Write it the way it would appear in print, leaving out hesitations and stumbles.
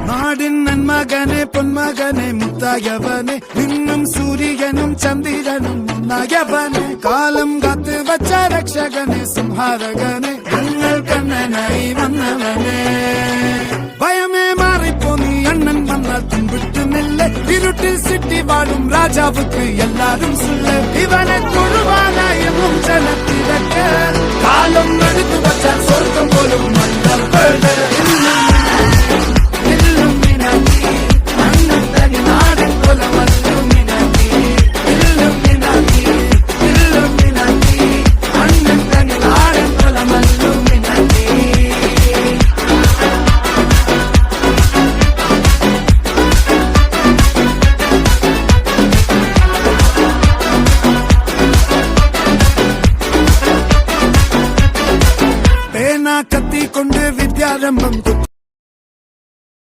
നാടിൻ നന്മകനെ പൊന്മകനെ മുത്തായവനെ നിന്നും സൂര്യനും ചന്ദ്രനും ഒന്നായവനെ കാലം കാത്ത് വച്ച രക്ഷകനെ സംഹാരകനെ ഞങ്ങൾ കണ്ണനായി വന്നവനെ ഭയമേ മാറിപ്പോ നീ അണ്ണൻ വന്നാൽ തുമ്പിട്ട് നില്ല ഇരുട്ടിൽ സിറ്റി വാഴും രാജാവുക്ക് എല്ലാരും സുല്ല ഇവനെ തൊഴുവാനായും ജനത്തിരക്ക് കാലം എടുത്തു വച്ചാൽ സ്വർഗം പോലും മണ്ഡൽ കത്തിക്കൊണ്ട് വിദ്യാരംഭം